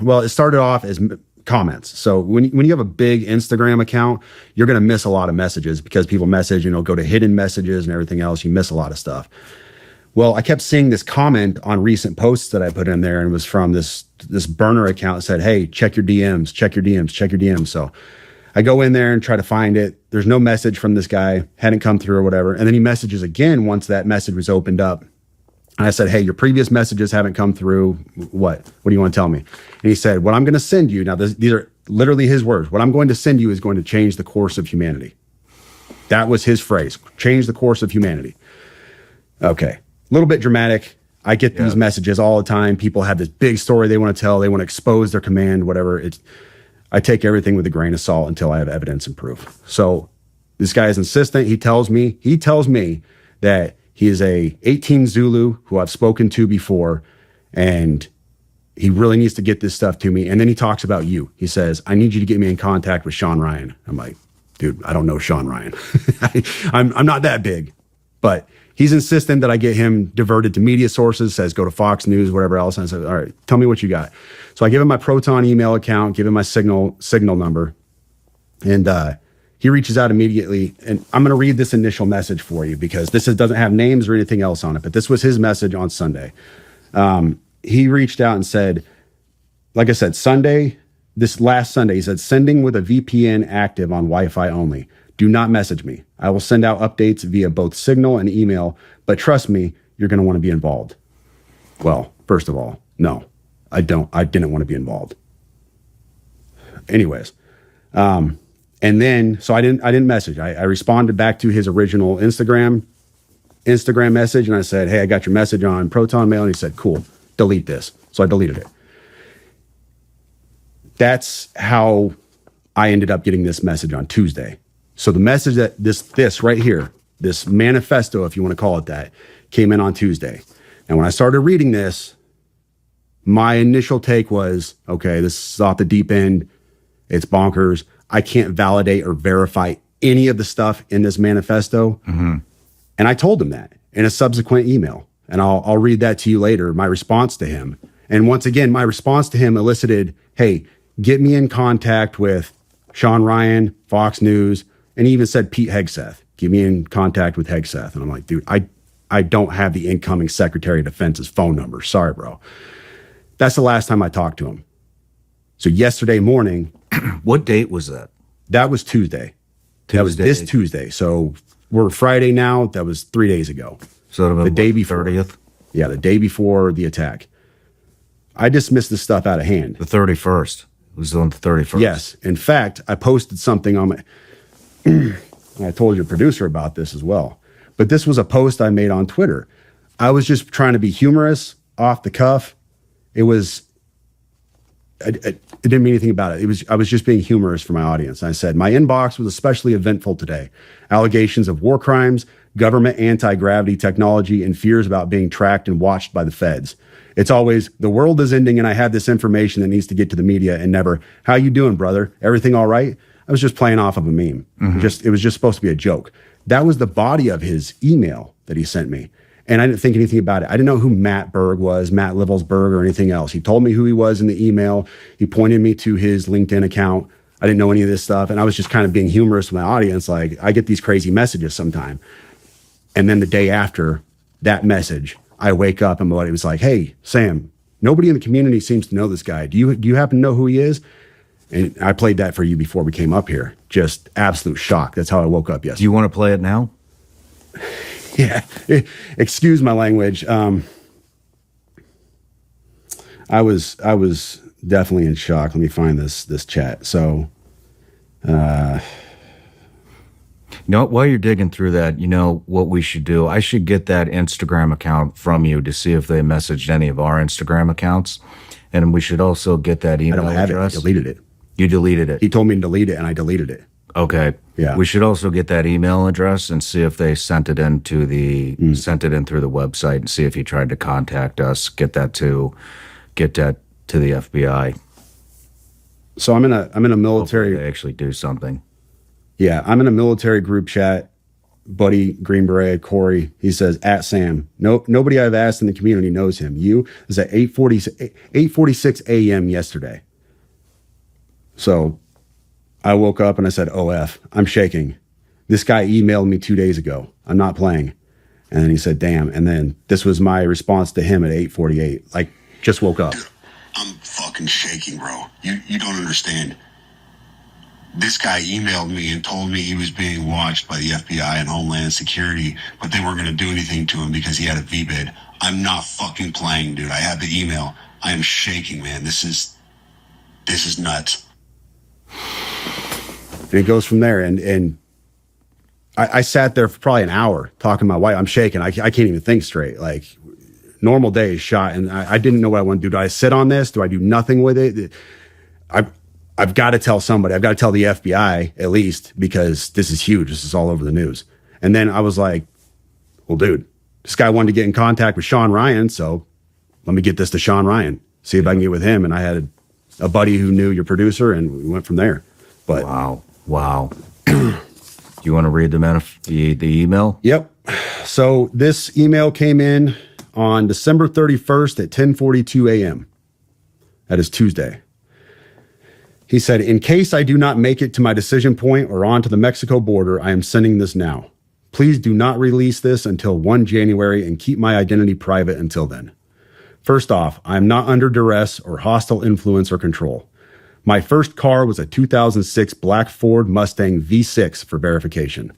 Well, it started off as comments. So when you have a big Instagram account, you're going to miss a lot of messages because people message, go to hidden messages and everything else. You miss a lot of stuff. Well, I kept seeing this comment on recent posts that I put in there, and it was from this burner account that said, hey, check your DMs, check your DMs, check your DMs. So I go in there and try to find it. There's no message from this guy, hadn't come through or whatever. And then he messages again once that message was opened up. And I said, hey, your previous messages haven't come through. What do you want to tell me? And he said, what I'm going to send you, now these are literally his words. What I'm going to send you is going to change the course of humanity. That was his phrase, change the course of humanity. Okay. A little bit dramatic. I get these messages all the time. People have this big story they want to tell. They want to expose their command, whatever. I take everything with a grain of salt until I have evidence and proof. So this guy is insistent. He tells me that he is a 18 Zulu who I've spoken to before, and he really needs to get this stuff to me. And then he talks about you. He says, I need you to get me in contact with Shawn Ryan. I'm like, dude, I don't know Shawn Ryan. I'm not that big, but he's insistent that I get him diverted to media sources, says go to Fox News, whatever else. And I said, all right, tell me what you got. So I give him my Proton email account, give him my signal number. And he reaches out immediately. And I'm going to read this initial message for you because doesn't have names or anything else on it. But this was his message on Sunday. He reached out and said, like I said, this last Sunday, he said, sending with a VPN active on Wi-Fi only. Do not message me. I will send out updates via both Signal and email, but trust me, you're going to want to be involved. Well, first of all, no, I didn't want to be involved. Anyways, and then, so I didn't message. I responded back to his original Instagram message, and I said, hey, I got your message on Proton Mail, and he said, cool, delete this. So I deleted it. That's how I ended up getting this message on Tuesday. So the message that this right here, this manifesto, if you want to call it that, came in on Tuesday. And when I started reading this, my initial take was, okay, this is off the deep end. It's bonkers. I can't validate or verify any of the stuff in this manifesto. Mm-hmm. And I told him that in a subsequent email. And I'll read that to you later, my response to him. And once again, my response to him elicited, hey, get me in contact with Shawn Ryan, Fox News, and he even said Pete Hegseth. Get me in contact with Hegseth. And I'm like, dude, I don't have the incoming Secretary of Defense's phone number. Sorry, bro. That's the last time I talked to him. So yesterday morning. What date was that? That was Tuesday. That was this Tuesday. So we're Friday now. That was 3 days ago. So the day before. 30th? Yeah, the day before the attack. I dismissed this stuff out of hand. The 31st. It was on the 31st. Yes. In fact, I posted something on my... I told your producer about this as well. But this was a post I made on Twitter. I was just trying to be humorous, off the cuff. It was... I didn't mean anything about it. I was just being humorous for my audience. And I said, my inbox was especially eventful today. Allegations of war crimes, government anti-gravity technology, and fears about being tracked and watched by the feds. It's always, the world is ending and I have this information that needs to get to the media, and never, how you doing, brother? Everything all right? I was just playing off of a meme. Mm-hmm. It was just supposed to be a joke. That was the body of his email that he sent me. And I didn't think anything about it. I didn't know who Matt Berg was, Matt Livelsberg, or anything else. He told me who he was in the email. He pointed me to his LinkedIn account. I didn't know any of this stuff. And I was just kind of being humorous with my audience. Like, I get these crazy messages sometime. And then the day after that message, I wake up and it was like, hey, Sam, nobody in the community seems to know this guy. Do you happen to know who he is? And I played that for you before we came up here. Just absolute shock. That's how I woke up yesterday. Do you want to play it now? Yeah. Excuse my language. I was definitely in shock. Let me find this chat. So, while you're digging through that, what we should do? I should get that Instagram account from you to see if they messaged any of our Instagram accounts. And we should also get that email address. I don't have it. I deleted it. You deleted it. He told me to delete it, and I deleted it. Okay. Yeah. We should also get that email address and see if they sent it in through the website, and see if he tried to contact us. Get that to the FBI. So I'm in a military. Hopefully they actually do something. Yeah, I'm in a military group chat buddy, Green Beret, Corey, he says, at Sam, no, nobody I've asked in the community knows him. You is at 8:46 a.m. yesterday. So I woke up and I said, OF, I'm shaking. This guy emailed me 2 days ago. I'm not playing. And then he said, damn. And then this was my response to him at 8:48. Like, just woke up. Dude, I'm fucking shaking, bro. You don't understand. This guy emailed me and told me he was being watched by the FBI and Homeland Security, but they weren't going to do anything to him because he had a VBID. I'm not fucking playing, dude. I have the email. I am shaking, man. This is nuts. And it goes from there. And I sat there for probably an hour talking to my wife. I'm shaking. I can't even think straight. Like, normal day is shot. And I didn't know what I want to do. Do I sit on this? Do I do nothing with it? I've got to tell somebody. I've got to tell the FBI at least, because this is huge. This is all over the news. And then I was like, well, dude, this guy wanted to get in contact with Shawn Ryan. So let me get this to Shawn Ryan, see if I can get with him. And I had a buddy who knew your producer, and we went from there. But wow. Do you want to read the email? Yep. So this email came in on December 31st at 10:42 a.m. That is Tuesday. He said, in case I do not make it to my decision point or on to the Mexico border, I am sending this now. Please do not release this until 1 January and keep my identity private until then. First off, I am not under duress or hostile influence or control. My first car was a 2006 black Ford Mustang V6 for verification.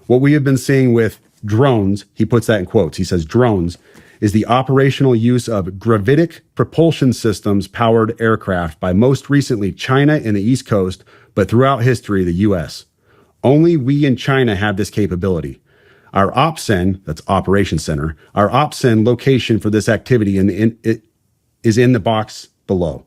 What we have been seeing with drones, he puts that in quotes, he says drones, is the operational use of gravitic propulsion systems powered aircraft by most recently China and the East Coast, but throughout history, the US. Only we in China have this capability. Our OPCEN, that's Operation Center, our OPCEN location for this activity is in the box below.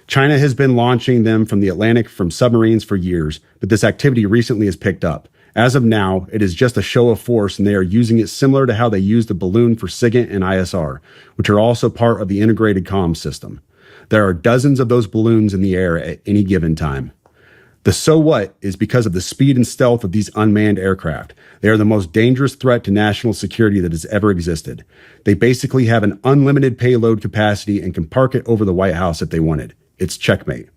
China has been launching them from the Atlantic from submarines for years, but this activity recently has picked up. As of now, it is just a show of force, and they are using it similar to how they used the balloon for SIGINT and ISR, which are also part of the integrated comm system. There are dozens of those balloons in the air at any given time. The so what is because of the speed and stealth of these unmanned aircraft. They are the most dangerous threat to national security that has ever existed. They basically have an unlimited payload capacity and can park it over the White House if they wanted. It's checkmate.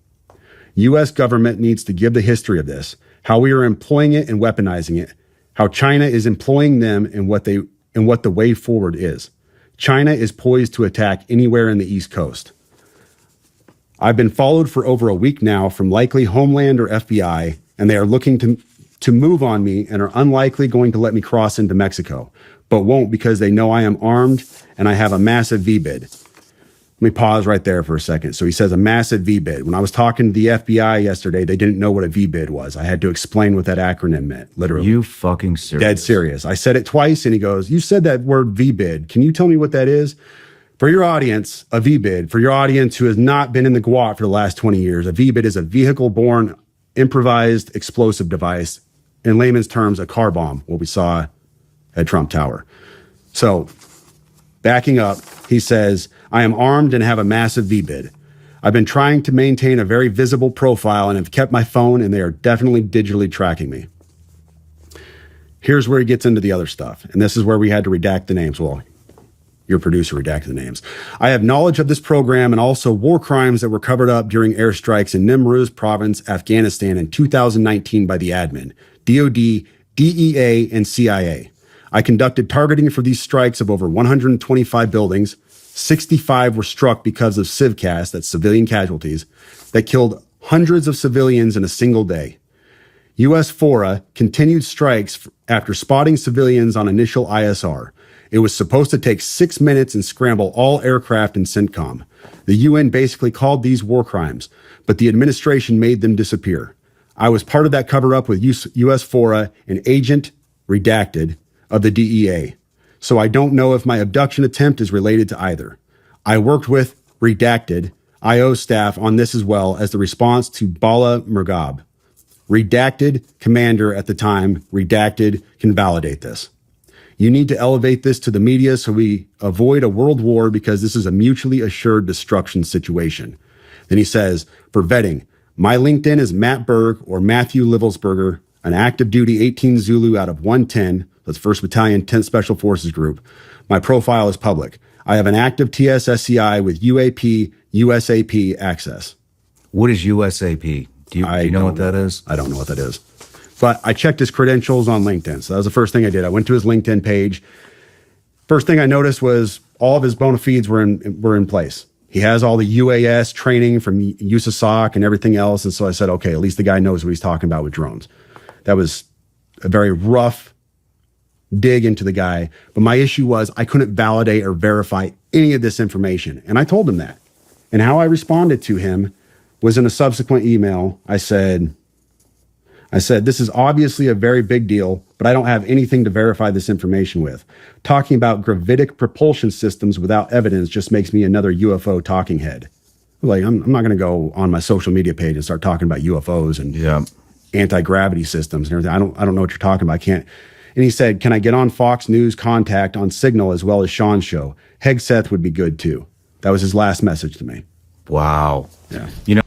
U.S. government needs to give the history of this, how we are employing it and weaponizing it, how China is employing them, and what the way forward is. China is poised to attack anywhere in the East Coast. I've been followed for over a week now from likely Homeland or FBI, and they are looking to move on me and are unlikely going to let me cross into Mexico, but won't because they know I am armed and I have a massive VBID. Let me pause right there for a second. So he says a massive VBID. When I was talking to the FBI yesterday, they didn't know what a VBID was. I had to explain what that acronym meant, literally. You fucking serious? Dead serious. I said it twice, and he goes, you said that word VBID. Can you tell me what that is? For your audience, a VBID, for your audience who has not been in the GWOT for the last 20 years, a VBID is a vehicle-borne improvised explosive device. In layman's terms, a car bomb, what we saw at Trump Tower. So, backing up, he says, I am armed and have a massive VBID. I've been trying to maintain a very visible profile and have kept my phone, and they are definitely digitally tracking me. Here's where he gets into the other stuff, and this is where we had to redact the names. Well, your producer redacted the names. I have knowledge of this program and also war crimes that were covered up during airstrikes in Nimruz province, Afghanistan in 2019 by the admin, DOD, DEA, and CIA. I conducted targeting for these strikes of over 125 buildings. 65 were struck because of civcas, that's civilian casualties, that killed hundreds of civilians in a single day. U.S. FORA continued strikes after spotting civilians on initial ISR. It was supposed to take 6 minutes and scramble all aircraft in CENTCOM. The UN basically called these war crimes, but the administration made them disappear. I was part of that cover-up with U.S. FORA, an agent, redacted, of the DEA. So I don't know if my abduction attempt is related to either. I worked with, redacted, IO staff on this as well as the response to Bala Murghab. Redacted commander at the time, redacted, can validate this. You need to elevate this to the media so we avoid a world war because this is a mutually assured destruction situation. Then he says, for vetting, my LinkedIn is Matt Berg or Matthew Livelsberger. an active duty 18 Zulu out of 110. That's 1st Battalion, 10th Special Forces Group. My profile is public. I have an active TSSCI with UAP, USAP access. What is USAP? Do you know what that is? I don't know what that is. But I checked his credentials on LinkedIn. So that was the first thing I did. I went to his LinkedIn page. First thing I noticed was all of his bona fides were in place. He has all the UAS training from USASOC and everything else. And so I said, okay, at least the guy knows what he's talking about with drones. That was a very rough dig into the guy. But my issue was I couldn't validate or verify any of this information. And I told him that. And how I responded to him was in a subsequent email. I said, this is obviously a very big deal, but I don't have anything to verify this information with. Talking about gravitic propulsion systems without evidence just makes me another UFO talking head. Like, I'm not going to go on my social media page and start talking about UFOs and anti-gravity systems and everything. I don't know what you're talking about. I can't. And he said, can I get on Fox News Contact on Signal as well as Shawn's show? Hegseth would be good too. That was his last message to me. Wow. Yeah. You know,